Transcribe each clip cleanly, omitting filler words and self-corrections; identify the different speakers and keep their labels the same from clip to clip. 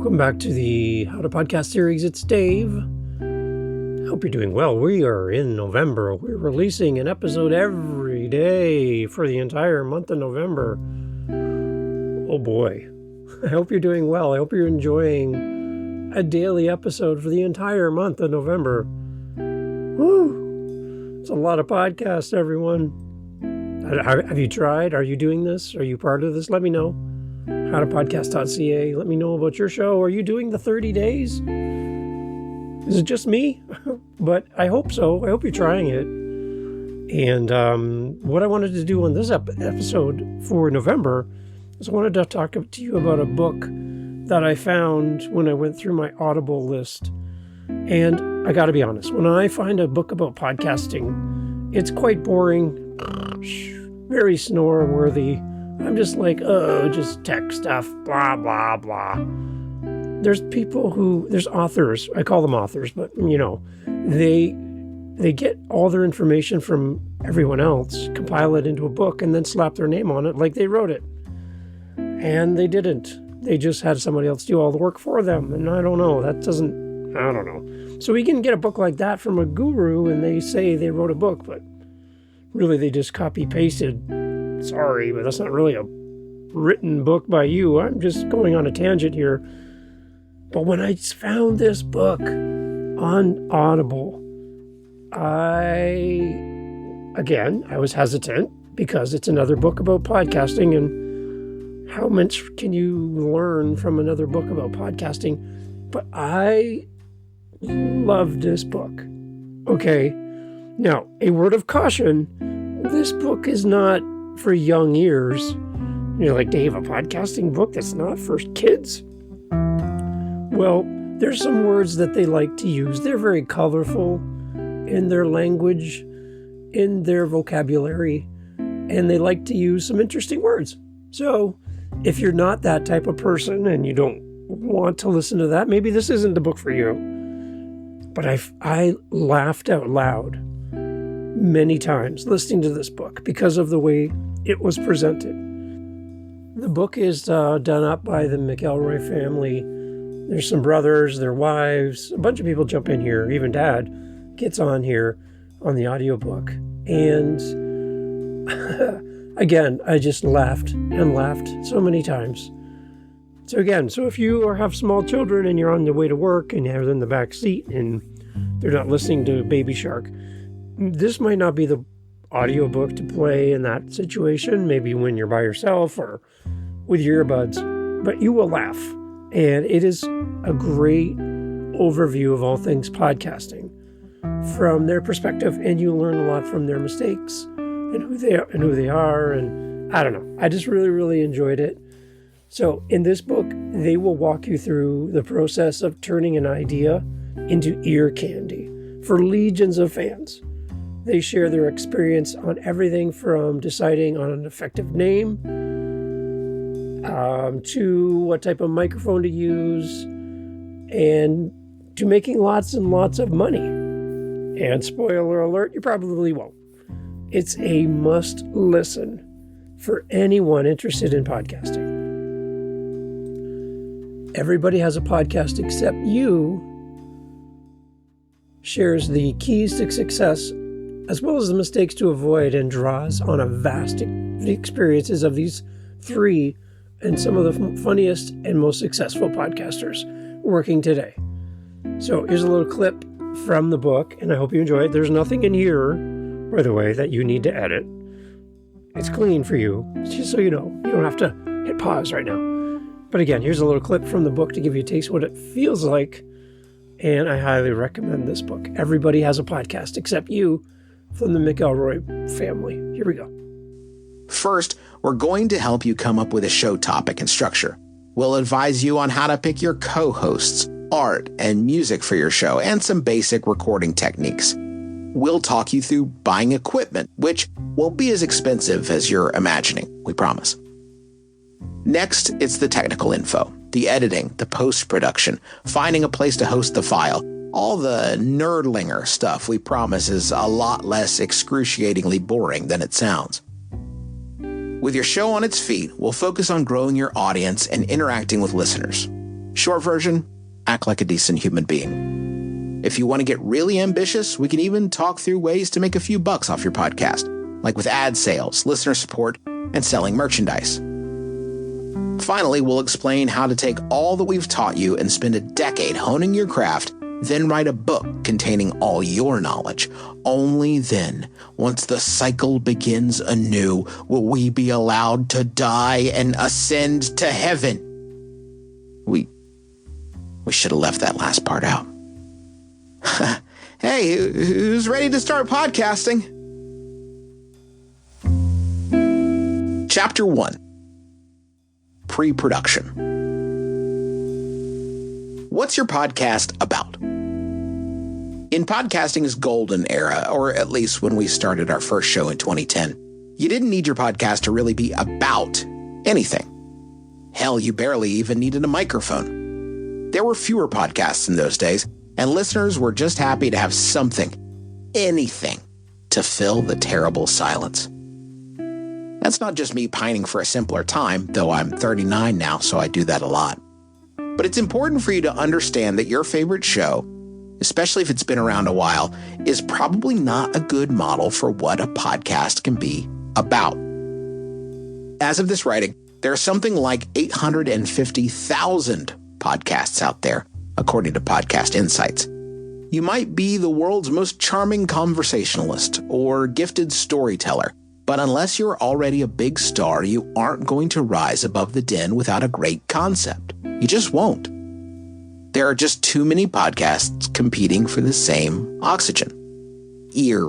Speaker 1: Welcome back to the How to Podcast series. It's Dave. Hope you're doing well. We are in November. We're releasing an episode every day for the entire month of November. Oh boy. I hope you're doing well. I hope you're enjoying a daily episode for the entire month of November. Woo! It's a lot of podcasts, everyone. Have you tried? Are you doing this? Are you part of this? Let me know. howtopodcast.ca. Let me know about your show. Are you doing the 30 days? Is it just me? But I hope so. I hope you're trying it. And what I wanted to do on this episode for November is I wanted to talk to you about a book that I found when I went through my Audible list. And I got to be honest, when I find a book about podcasting, it's quite boring, very snore-worthy. I'm just like, just tech stuff, blah, blah, blah. There's authors, I call them authors, but, they get all their information from everyone else, compile it into a book, and then slap their name on it like they wrote it. And they didn't. They just had somebody else do all the work for them. And I don't know. I don't know. So we can get a book like that from a guru, and they say they wrote a book, but really they just copy-pasted. Sorry, but that's not really a written book by you. I'm just going on a tangent here. But when I found this book on Audible, I was hesitant because it's another book about podcasting, and how much can you learn from another book about podcasting? But I loved this book. Okay, now, a word of caution, this book is not for young ears. You're like, Dave, a podcasting book that's not for kids? Well, there's some words that they like to use. They're very colorful in their language, in their vocabulary, and they like to use some interesting words. So if you're not that type of person and you don't want to listen to that, maybe this isn't the book for you. But I laughed out loud many times listening to this book because of the way it was presented. The book is done up by the McElroy family. There's some brothers, their wives, a bunch of people jump in here. Even Dad gets on here on the audiobook. And again, I just laughed and laughed so many times. So if you have small children and you're on the way to work and you're in the back seat and they're not listening to Baby Shark, this might not be the audiobook to play in that situation, maybe when you're by yourself or with your earbuds, but you will laugh. And it is a great overview of all things podcasting from their perspective, and you learn a lot from their mistakes and who they are. And I don't know. I just really, really enjoyed it. So in this book, they will walk you through the process of turning an idea into ear candy for legions of fans. They share their experience on everything from deciding on an effective name to what type of microphone to use and to making lots and lots of money. And spoiler alert, you probably won't. It's a must listen for anyone interested in podcasting. Everybody Has a Podcast Except You shares the keys to success as well as the mistakes to avoid, and draws on a vast experiences of these three and some of the funniest and most successful podcasters working today. So here's a little clip from the book, and I hope you enjoy it. There's nothing in here, by the way, that you need to edit. It's clean for you, just so you know. You don't have to hit pause right now. But again, here's a little clip from the book to give you a taste of what it feels like, and I highly recommend this book. Everybody Has a Podcast Except You, from the McElroy family. Here we go.
Speaker 2: First, we're going to help you come up with a show topic and structure. We'll advise you on how to pick your co-hosts, art, and music for your show, and some basic recording techniques. We'll talk you through buying equipment, which won't be as expensive as you're imagining, we promise. Next, it's the technical info, the editing, the post-production, finding a place to host the file, all the nerdlinger stuff we promise is a lot less excruciatingly boring than it sounds. With your show on its feet, we'll focus on growing your audience and interacting with listeners. Short version, act like a decent human being. If you want to get really ambitious, we can even talk through ways to make a few bucks off your podcast, like with ad sales, listener support, and selling merchandise. Finally, we'll explain how to take all that we've taught you and spend a decade honing your craft, then write a book containing all your knowledge. Only then, once the cycle begins anew, will we be allowed to die and ascend to heaven. We should have left that last part out. Hey, who's ready to start podcasting? Chapter 1. Pre-production. What's your podcast about? In podcasting's golden era, or at least when we started our first show in 2010, you didn't need your podcast to really be about anything. Hell, you barely even needed a microphone. There were fewer podcasts in those days, and listeners were just happy to have something, anything, to fill the terrible silence. That's not just me pining for a simpler time, though I'm 39 now, so I do that a lot. But it's important for you to understand that your favorite show, especially if it's been around a while, is probably not a good model for what a podcast can be about. As of this writing, there are something like 850,000 podcasts out there, according to Podcast Insights. You might be the world's most charming conversationalist or gifted storyteller, but unless you're already a big star, you aren't going to rise above the din without a great concept. You just won't. There are just too many podcasts competing for the same oxygen. Ear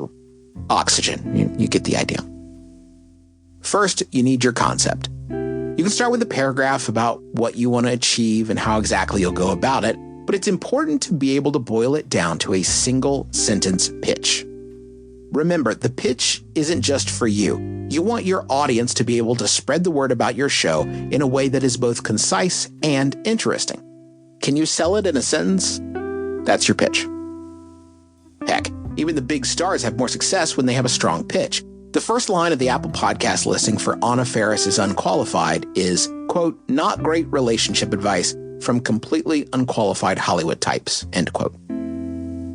Speaker 2: oxygen. You get the idea. First, you need your concept. You can start with a paragraph about what you want to achieve and how exactly you'll go about it, but it's important to be able to boil it down to a single sentence pitch. Remember, the pitch isn't just for you. You want your audience to be able to spread the word about your show in a way that is both concise and interesting. Can you sell it in a sentence? That's your pitch. Heck, even the big stars have more success when they have a strong pitch. The first line of the Apple Podcast listing for Anna Faris's Unqualified is, quote, "not great relationship advice from completely unqualified Hollywood types," end quote.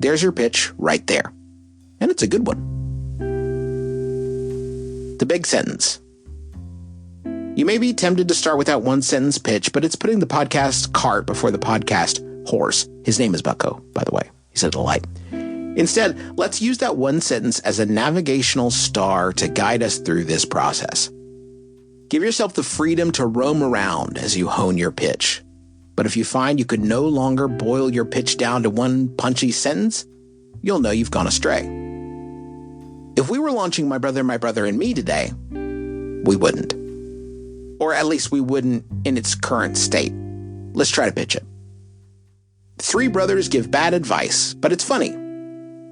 Speaker 2: There's your pitch right there. And it's a good one. The big sentence. You may be tempted to start with that one sentence pitch, but it's putting the podcast cart before the podcast horse. His name is Bucko, by the way. He said delight. Instead, let's use that one sentence as a navigational star to guide us through this process. Give yourself the freedom to roam around as you hone your pitch. But if you find you could no longer boil your pitch down to one punchy sentence, you'll know you've gone astray. If we were launching My Brother and Me today, we wouldn't. Or at least we wouldn't in its current state. Let's try to pitch it. Three brothers give bad advice, but it's funny.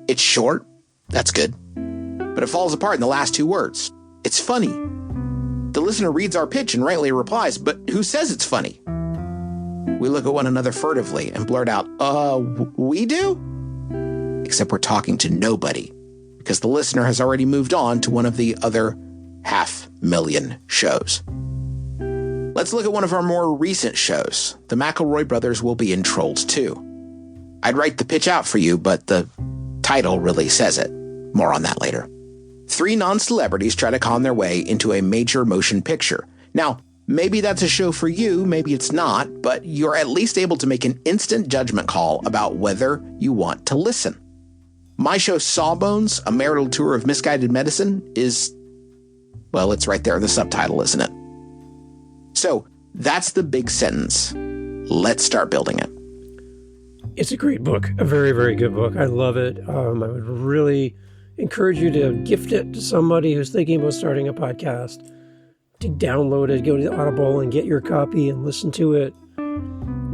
Speaker 2: It's short, that's good. But it falls apart in the last two words. It's funny. The listener reads our pitch and rightly replies, but who says it's funny? We look at one another furtively and blurt out, we do? Except we're talking to nobody, because the listener has already moved on to one of the other 500,000 shows. Let's look at one of our more recent shows. The McElroy Brothers will be in Trolls 2. I'd write the pitch out for you, but the title really says it. More on that later. Three non-celebrities try to con their way into a major motion picture. Now, maybe that's a show for you, maybe it's not, but you're at least able to make an instant judgment call about whether you want to listen. My show Sawbones, A Marital Tour of Misguided Medicine is, well, it's right there in the subtitle, isn't it? So that's the big sentence. Let's start building it.
Speaker 1: It's a great book, a very, very good book. I love it. I would really encourage you to gift it to somebody who's thinking about starting a podcast, to download it, go to Audible and get your copy and listen to it.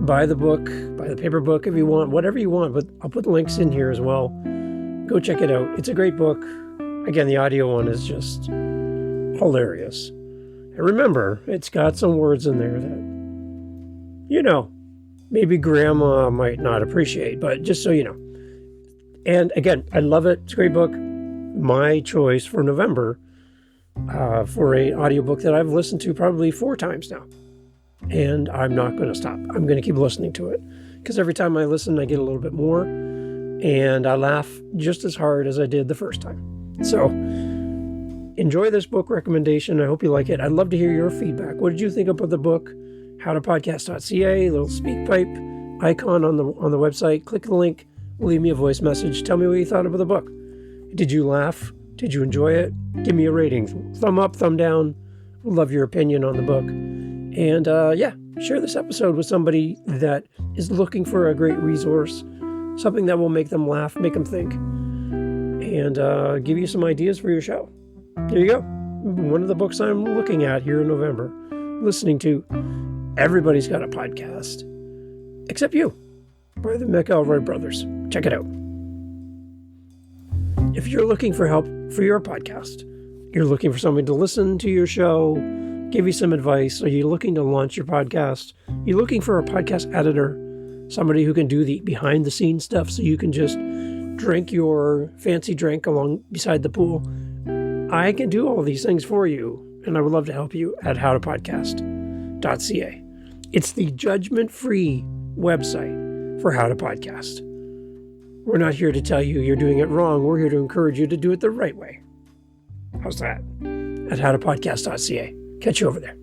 Speaker 1: Buy the book, buy the paper book if you want, whatever you want, but I'll put links in here as well. Go check it out. It's a great book. Again, the audio one is just hilarious. And remember, it's got some words in there that, maybe grandma might not appreciate, but just so you know. And again, I love it. It's a great book. My choice for November for an audiobook that I've listened to probably 4 times now. and I'm not going to stop. I'm going to keep listening to it because every time I listen, I get a little bit more, and I laugh just as hard as I did the first time. So enjoy this book recommendation. I hope you like it. I'd love to hear your feedback. What did you think about the book? howtopodcast.ca, little speak pipe icon on the website. Click the link, leave me a voice message. Tell me what you thought about the book. Did you laugh? Did you enjoy it? Give me a rating. Thumb up, thumb down. Love your opinion on the book. And share this episode with somebody that is looking for a great resource, something that will make them laugh, make them think, and give you some ideas for your show. There you go. One of the books I'm looking at here in November, listening to. Everybody's Got a Podcast, except you, by the McElroy Brothers. Check it out. If you're looking for help for your podcast, you're looking for somebody to listen to your show, give you some advice, are you looking to launch your podcast, you're looking for a podcast editor, somebody who can do the behind-the-scenes stuff so you can just drink your fancy drink along beside the pool, I can do all these things for you, and I would love to help you at howtopodcast.ca. It's the judgment-free website for How to Podcast. We're not here to tell you you're doing it wrong. We're here to encourage you to do it the right way. How's that? At howtopodcast.ca. Catch you over there.